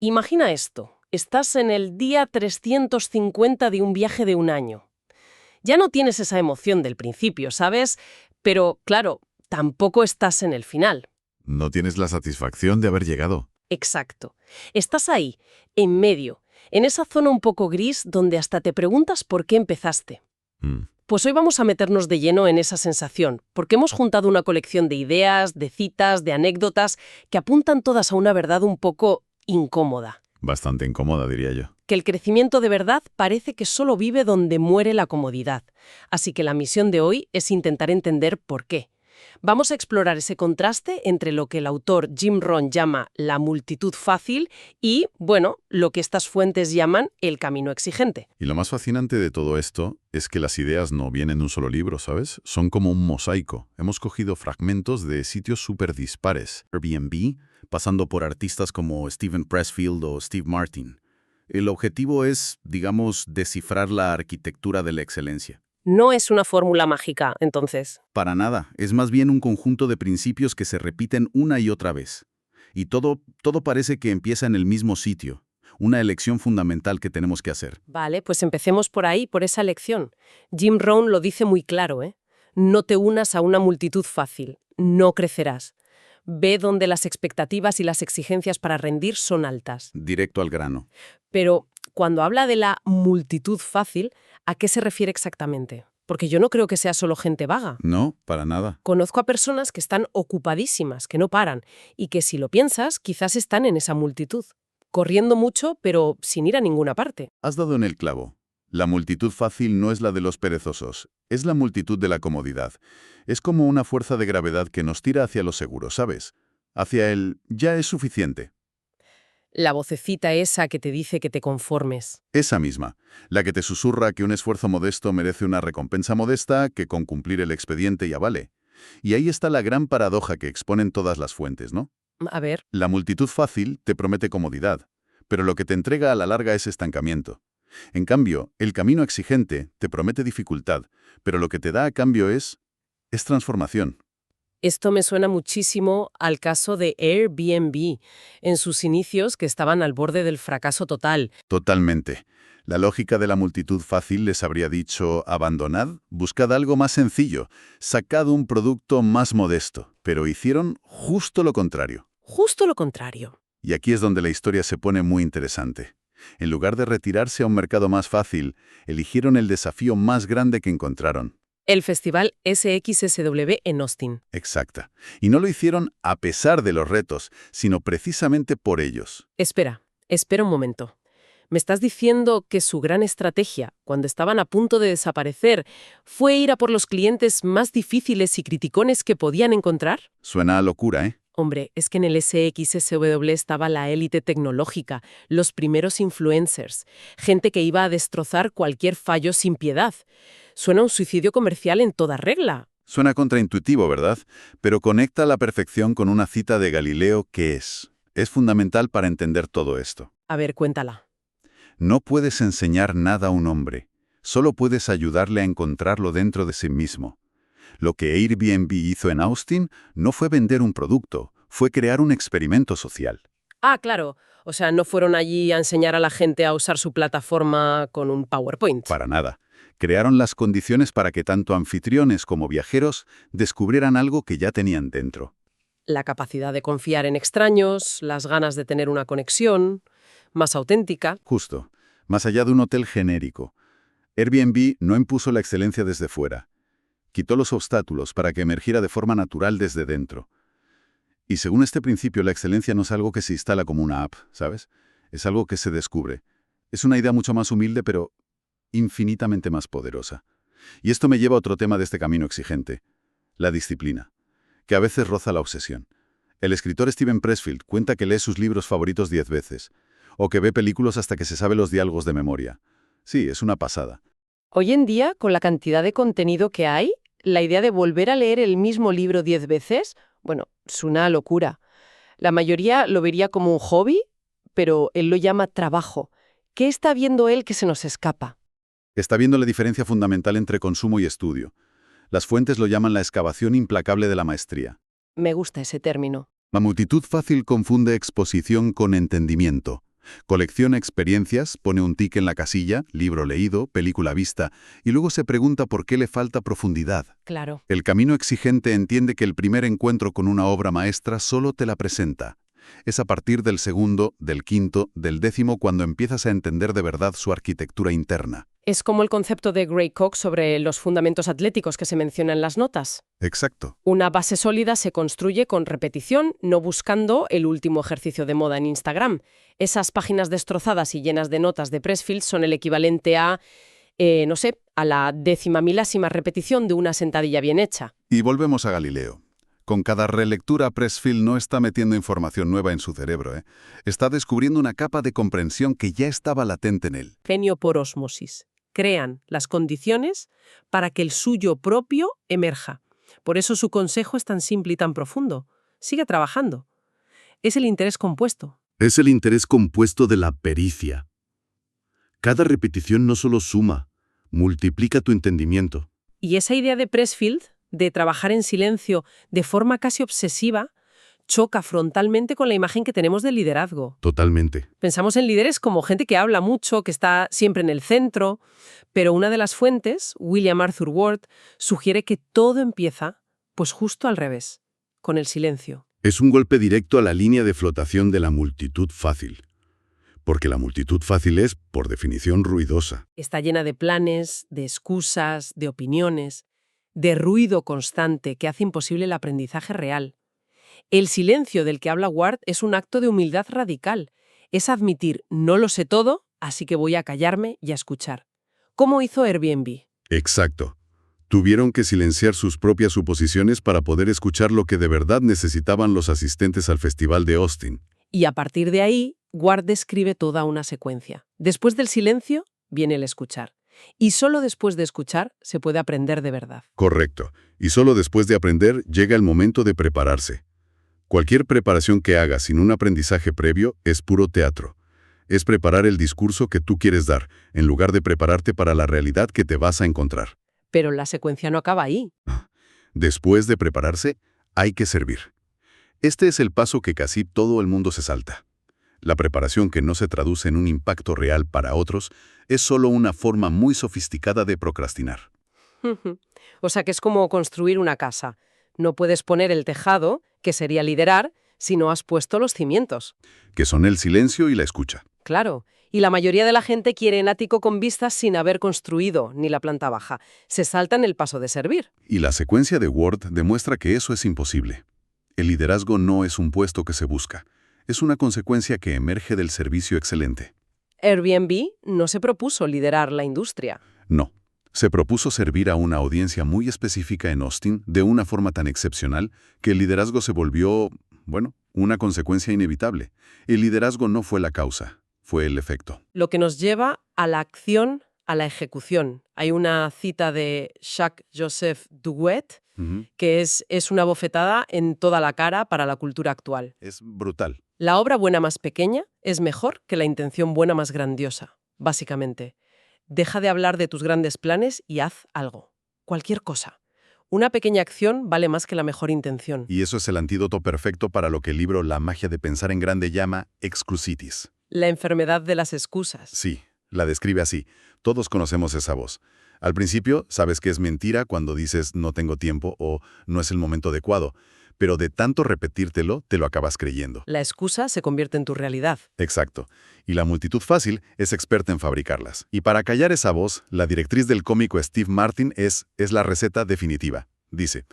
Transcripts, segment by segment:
Imagina esto. Estás en el día 350 de un viaje de un año. Ya no tienes esa emoción del principio, ¿sabes? Pero, claro, tampoco estás en el final. No tienes la satisfacción de haber llegado. Exacto. Estás ahí, en medio, en esa zona un poco gris donde hasta te preguntas por qué empezaste. Mm, Pues hoy vamos a meternos de lleno en esa sensación, porque hemos juntado una colección de ideas, de citas, de anécdotas, que apuntan todas a una verdad un poco incómoda. Bastante incómoda, diría yo. Que el crecimiento de verdad parece que solo vive donde muere la comodidad. Así que la misión de hoy es intentar entender por qué. Vamos a explorar ese contraste entre lo que el autor Jim Rohn llama la multitud fácil y, bueno, lo que estas fuentes llaman el camino exigente. Y lo más fascinante de todo esto es que las ideas no vienen de un solo libro, ¿sabes? Son como un mosaico. Hemos cogido fragmentos de sitios súper dispares. Airbnb, pasando por artistas como Steven Pressfield o Steve Martin. El objetivo es, digamos, descifrar la arquitectura de la excelencia. No es una fórmula mágica, entonces. Para nada, es más bien un conjunto de principios que se repiten una y otra vez. Y todo parece que empieza en el mismo sitio, una elección fundamental que tenemos que hacer. Vale, pues empecemos por ahí, por esa elección. Jim Rohn lo dice muy claro, ¿eh? No te unas a una multitud fácil, no crecerás. Ve donde las expectativas y las exigencias para rendir son altas. Directo al grano. Pero cuando habla de la multitud fácil, ¿a qué se refiere exactamente? Porque yo no creo que sea solo gente vaga. No, para nada. Conozco a personas que están ocupadísimas, que no paran, y que si lo piensas, quizás están en esa multitud, corriendo mucho, pero sin ir a ninguna parte. Has dado en el clavo. La multitud fácil no es la de los perezosos, es la multitud de la comodidad. Es como una fuerza de gravedad que nos tira hacia lo seguro, ¿sabes? Hacia el ya es suficiente. La vocecita esa que te dice que te conformes. Esa misma, la que te susurra que un esfuerzo modesto merece una recompensa modesta, que con cumplir el expediente ya vale. Y ahí está la gran paradoja que exponen todas las fuentes, ¿no? A ver, La multitud fácil te promete comodidad, pero lo que te entrega a la larga es estancamiento. En cambio, el camino exigente te promete dificultad, pero lo que te da a cambio es transformación. esto me suena muchísimo al caso de Airbnb, en sus inicios que estaban al borde del fracaso total. Totalmente. La lógica de la multitud fácil les habría dicho, abandonad, buscad algo más sencillo, sacad un producto más modesto, pero hicieron justo lo contrario. Justo lo contrario. Y aquí es donde la historia se pone muy interesante. En lugar de retirarse a un mercado más fácil, eligieron el desafío más grande que encontraron. El festival SXSW en Austin. Exacta. Y no lo hicieron a pesar de los retos, sino precisamente por ellos. Espera un momento. ¿Me estás diciendo que su gran estrategia, cuando estaban a punto de desaparecer, fue ir a por los clientes más difíciles y criticones que podían encontrar? Suena a locura, ¿eh? Hombre, es que en el SXSW estaba la élite tecnológica, los primeros influencers, gente que iba a destrozar cualquier fallo sin piedad. Suena a un suicidio comercial en toda regla. Suena contraintuitivo, ¿verdad? Pero conecta a la perfección con una cita de Galileo que es fundamental para entender todo esto. A ver, cuéntala. No puedes enseñar nada a un hombre, solo puedes ayudarle a encontrarlo dentro de sí mismo. Lo que Airbnb hizo en Austin no fue vender un producto, fue crear un experimento social. Ah, claro. O sea, no fueron allí a enseñar a la gente a usar su plataforma con un PowerPoint. Para nada. Crearon las condiciones para que tanto anfitriones como viajeros descubrieran algo que ya tenían dentro. La capacidad de confiar en extraños, las ganas de tener una conexión más auténtica. Justo. Más allá de un hotel genérico. Airbnb no impuso la excelencia desde fuera. Quitó los obstáculos para que emergiera de forma natural desde dentro. Y según este principio, la excelencia no es algo que se instala como una app, ¿sabes? Es algo que se descubre. Es una idea mucho más humilde, pero infinitamente más poderosa. Y esto me lleva a otro tema de este camino exigente, la disciplina, que a veces roza la obsesión. El escritor Steven Pressfield cuenta que lee sus libros favoritos 10 veces, o que ve películas hasta que se sabe los diálogos de memoria. Sí, es una pasada. Hoy en día, con la cantidad de contenido que hay, la idea de volver a leer el mismo libro 10 veces, bueno, es una locura. La mayoría lo vería como un hobby, pero él lo llama trabajo. ¿Qué está viendo él que se nos escapa? Está viendo la diferencia fundamental entre consumo y estudio. Las fuentes lo llaman la excavación implacable de la maestría. Me gusta ese término. La multitud fácil confunde exposición con entendimiento. Colecciona experiencias, pone un tic en la casilla, libro leído, película vista, y luego se pregunta por qué le falta profundidad. Claro. El camino exigente entiende que el primer encuentro con una obra maestra solo te la presenta. Es a partir del segundo, del quinto, del décimo cuando empiezas a entender de verdad su arquitectura interna. Es como el concepto de Gray Cox sobre los fundamentos atléticos que se menciona en las notas. Exacto. Una base sólida se construye con repetición, no buscando el último ejercicio de moda en Instagram. Esas páginas destrozadas y llenas de notas de Pressfield son el equivalente a, no sé, a la 10.000ª repetición de una sentadilla bien hecha. Y volvemos a Galileo. Con cada relectura, Pressfield no está metiendo información nueva en su cerebro, ¿eh? Está descubriendo una capa de comprensión que ya estaba latente en él. Genio por ósmosis. Crean las condiciones para que el suyo propio emerja. Por eso su consejo es tan simple y tan profundo. Sigue trabajando. Es el interés compuesto. Es el interés compuesto de la pericia. Cada repetición no solo suma, multiplica tu entendimiento. Y esa idea de Pressfield, de trabajar en silencio de forma casi obsesiva, choca frontalmente con la imagen que tenemos del liderazgo. Totalmente. Pensamos en líderes como gente que habla mucho, que está siempre en el centro, pero una de las fuentes, William Arthur Ward, sugiere que todo empieza, pues justo al revés, con el silencio. Es un golpe directo a la línea de flotación de la multitud fácil. Porque la multitud fácil es, por definición, ruidosa. Está llena de planes, de excusas, de opiniones, de ruido constante que hace imposible el aprendizaje real. El silencio del que habla Ward es un acto de humildad radical. Es admitir, no lo sé todo, así que voy a callarme y a escuchar. ¿Cómo hizo Airbnb? Exacto. Tuvieron que silenciar sus propias suposiciones para poder escuchar lo que de verdad necesitaban los asistentes al Festival de Austin. Y a partir de ahí, Ward describe toda una secuencia. Después del silencio, viene el escuchar. Y solo después de escuchar se puede aprender de verdad. Correcto. Y solo después de aprender llega el momento de prepararse. Cualquier preparación que hagas sin un aprendizaje previo es puro teatro. Es preparar el discurso que tú quieres dar, en lugar de prepararte para la realidad que te vas a encontrar. Pero la secuencia no acaba ahí. Después de prepararse, hay que servir. Este es el paso que casi todo el mundo se salta. La preparación que no se traduce en un impacto real para otros es solo una forma muy sofisticada de procrastinar. O sea que es como construir una casa. No puedes poner el tejado, que sería liderar, si no has puesto los cimientos. Que son el silencio y la escucha. Claro. Y la mayoría de la gente quiere en ático con vistas sin haber construido ni la planta baja. Se saltan el paso de servir. Y la secuencia de Ward demuestra que eso es imposible. El liderazgo no es un puesto que se busca. Es una consecuencia que emerge del servicio excelente. Airbnb no se propuso liderar la industria. No. Se propuso servir a una audiencia muy específica en Austin de una forma tan excepcional que el liderazgo se volvió, una consecuencia inevitable. El liderazgo no fue la causa, fue el efecto. Lo que nos lleva a la acción, a la ejecución. Hay una cita de Jacques-Joseph Douet que es una bofetada en toda la cara para la cultura actual. Es brutal. La obra buena más pequeña es mejor que la intención buena más grandiosa, básicamente. Deja de hablar de tus grandes planes y haz algo. Cualquier cosa. Una pequeña acción vale más que la mejor intención. Y eso es el antídoto perfecto para lo que el libro La magia de pensar en grande llama excusitis. La enfermedad de las excusas. Sí, la describe así. Todos conocemos esa voz. Al principio sabes que es mentira cuando dices no tengo tiempo o no es el momento adecuado, pero de tanto repetírtelo te lo acabas creyendo. La excusa se convierte en tu realidad. Exacto. Y la multitud fácil es experta en fabricarlas. Y para callar esa voz, la directriz del cómico Steve Martin es la receta definitiva. Dice,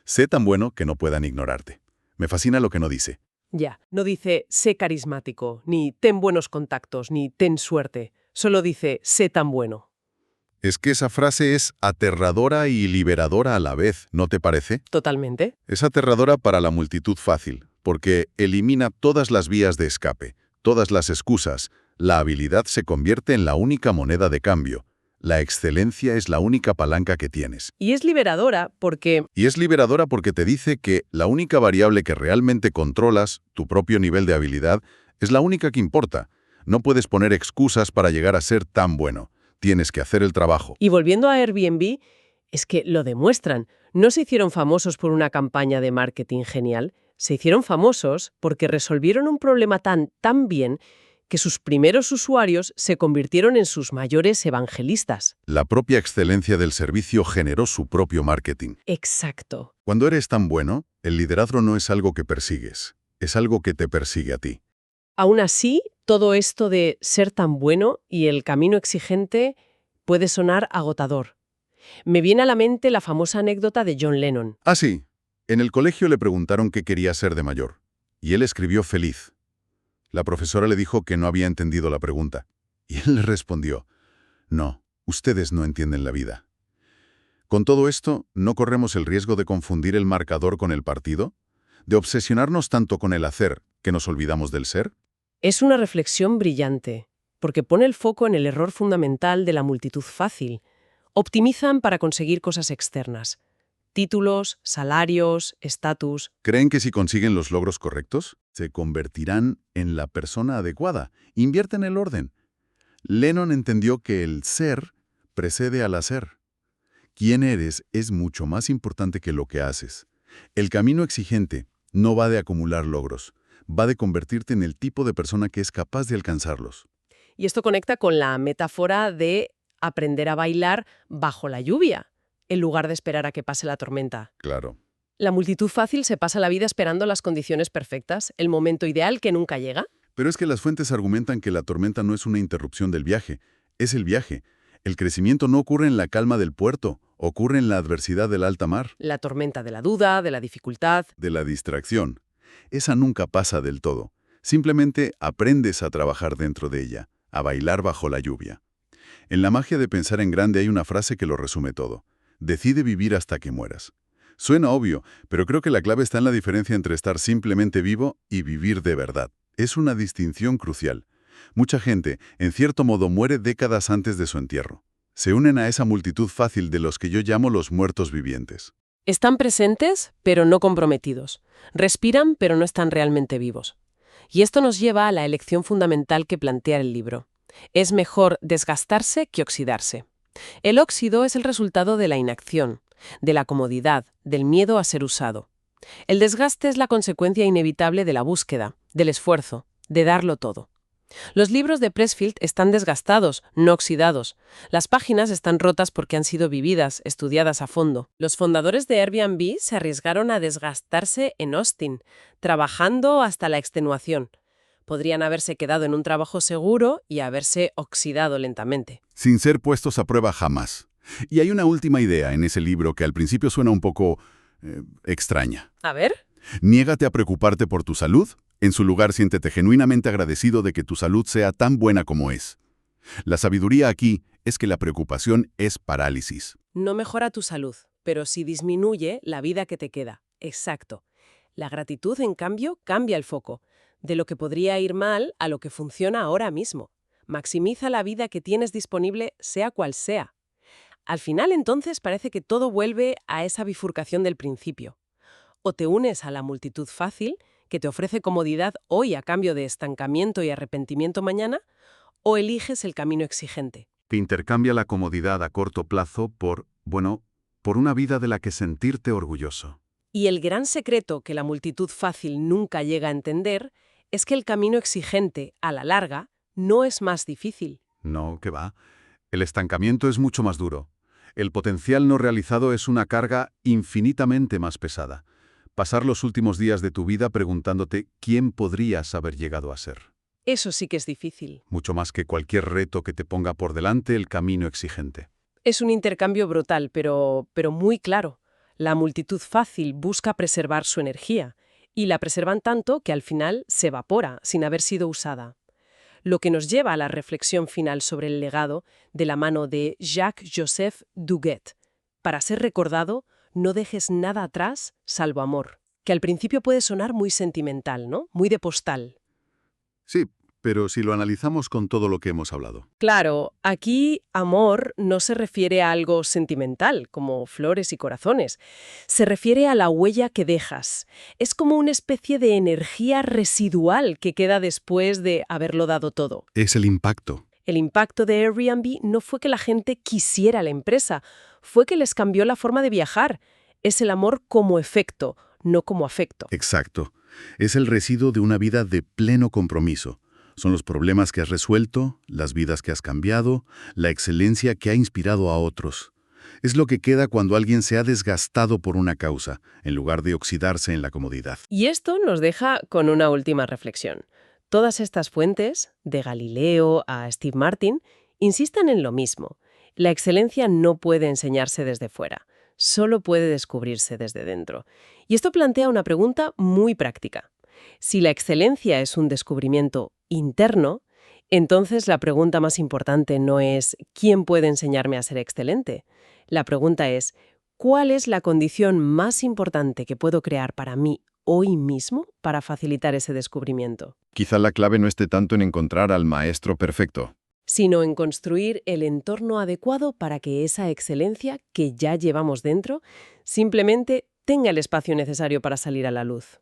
sé tan bueno que no puedan ignorarte. Me fascina lo que no dice. Ya, no dice sé carismático, ni ten buenos contactos, ni ten suerte. Solo dice sé tan bueno. Es que esa frase es aterradora y liberadora a la vez, ¿no te parece? Totalmente. Es aterradora para la multitud fácil, porque elimina todas las vías de escape, todas las excusas. La habilidad se convierte en la única moneda de cambio. La excelencia es la única palanca que tienes. Y es liberadora porque... Y es liberadora porque te dice que la única variable que realmente controlas, tu propio nivel de habilidad, es la única que importa. No puedes poner excusas para llegar a ser tan bueno. Tienes que hacer el trabajo. Y volviendo a Airbnb, es que lo demuestran. No se hicieron famosos por una campaña de marketing genial. Se hicieron famosos porque resolvieron un problema tan bien que sus primeros usuarios se convirtieron en sus mayores evangelistas. La propia excelencia del servicio generó su propio marketing. Exacto. Cuando eres tan bueno, el liderazgo no es algo que persigues, es algo que te persigue a ti. Aún así, todo esto de ser tan bueno y el camino exigente puede sonar agotador. Me viene a la mente la famosa anécdota de John Lennon. Ah, sí. En el colegio le preguntaron qué quería ser de mayor, y él escribió feliz. La profesora le dijo que no había entendido la pregunta, y él le respondió, no, ustedes no entienden la vida. Con todo esto, ¿no corremos el riesgo de confundir el marcador con el partido? ¿De obsesionarnos tanto con el hacer que nos olvidamos del ser? Es una reflexión brillante, porque pone el foco en el error fundamental de la multitud fácil. Optimizan para conseguir cosas externas. Títulos, salarios, estatus. ¿Creen que si consiguen los logros correctos, se convertirán en la persona adecuada? Invierten el orden. Lennon entendió que el ser precede al hacer. Quién eres es mucho más importante que lo que haces. El camino exigente no va de acumular logros, va de convertirte en el tipo de persona que es capaz de alcanzarlos. Y esto conecta con la metáfora de aprender a bailar bajo la lluvia, en lugar de esperar a que pase la tormenta. Claro. La multitud fácil se pasa la vida esperando las condiciones perfectas, el momento ideal que nunca llega. Pero es que las fuentes argumentan que la tormenta no es una interrupción del viaje, es el viaje. El crecimiento no ocurre en la calma del puerto, ocurre en la adversidad del alta mar. La tormenta de la duda, de la dificultad. De la distracción. Esa nunca pasa del todo. Simplemente aprendes a trabajar dentro de ella, a bailar bajo la lluvia. En la magia de pensar en grande hay una frase que lo resume todo. Decide vivir hasta que mueras. Suena obvio, pero creo que la clave está en la diferencia entre estar simplemente vivo y vivir de verdad. Es una distinción crucial. Mucha gente, en cierto modo, muere décadas antes de su entierro. Se unen a esa multitud fácil de los que yo llamo los muertos vivientes. Están presentes, pero no comprometidos. Respiran, pero no están realmente vivos. Y esto nos lleva a la elección fundamental que plantea el libro. Es mejor desgastarse que oxidarse. El óxido es el resultado de la inacción, de la comodidad, del miedo a ser usado. El desgaste es la consecuencia inevitable de la búsqueda, del esfuerzo, de darlo todo. Los libros de Pressfield están desgastados, no oxidados. Las páginas están rotas porque han sido vividas, estudiadas a fondo. Los fundadores de Airbnb se arriesgaron a desgastarse en Austin, trabajando hasta la extenuación. Podrían haberse quedado en un trabajo seguro y haberse oxidado lentamente. Sin ser puestos a prueba jamás. Y hay una última idea en ese libro que al principio suena un poco extraña. A ver. Niégate a preocuparte por tu salud. En su lugar, siéntete genuinamente agradecido de que tu salud sea tan buena como es. La sabiduría aquí es que la preocupación es parálisis. No mejora tu salud, pero sí disminuye la vida que te queda. Exacto. La gratitud, en cambio, cambia el foco. De lo que podría ir mal a lo que funciona ahora mismo. Maximiza la vida que tienes disponible, sea cual sea. Al final, entonces, parece que todo vuelve a esa bifurcación del principio. O te unes a la multitud fácil, que te ofrece comodidad hoy a cambio de estancamiento y arrepentimiento mañana, o eliges el camino exigente. Que intercambia la comodidad a corto plazo por una vida de la que sentirte orgulloso. Y el gran secreto que la multitud fácil nunca llega a entender es que el camino exigente, a la larga, no es más difícil. No, que va. El estancamiento es mucho más duro. El potencial no realizado es una carga infinitamente más pesada. Pasar los últimos días de tu vida preguntándote quién podrías haber llegado a ser. Eso sí que es difícil. Mucho más que cualquier reto que te ponga por delante el camino exigente. Es un intercambio brutal, pero muy claro. La multitud fácil busca preservar su energía, y la preservan tanto que al final se evapora sin haber sido usada. Lo que nos lleva a la reflexión final sobre el legado de la mano de Jacques-Joseph Duguet. Para ser recordado, no dejes nada atrás salvo amor. Que al principio puede sonar muy sentimental, ¿no? Muy de postal. Sí, pero si lo analizamos con todo lo que hemos hablado. Claro, aquí amor no se refiere a algo sentimental, como flores y corazones. Se refiere a la huella que dejas. Es como una especie de energía residual que queda después de haberlo dado todo. Es el impacto. El impacto de Airbnb no fue que la gente quisiera la empresa, fue que les cambió la forma de viajar. Es el amor como efecto, no como afecto. Exacto. Es el residuo de una vida de pleno compromiso. Son los problemas que has resuelto, las vidas que has cambiado, la excelencia que ha inspirado a otros. Es lo que queda cuando alguien se ha desgastado por una causa, en lugar de oxidarse en la comodidad. Y esto nos deja con una última reflexión. Todas estas fuentes, de Galileo a Steve Martin, insisten en lo mismo. La excelencia no puede enseñarse desde fuera, solo puede descubrirse desde dentro. Y esto plantea una pregunta muy práctica. Si la excelencia es un descubrimiento interno, entonces la pregunta más importante no es ¿quién puede enseñarme a ser excelente? La pregunta es ¿cuál es la condición más importante que puedo crear para mí hoy mismo para facilitar ese descubrimiento? Quizá la clave no esté tanto en encontrar al maestro perfecto, Sino en construir el entorno adecuado para que esa excelencia que ya llevamos dentro simplemente tenga el espacio necesario para salir a la luz.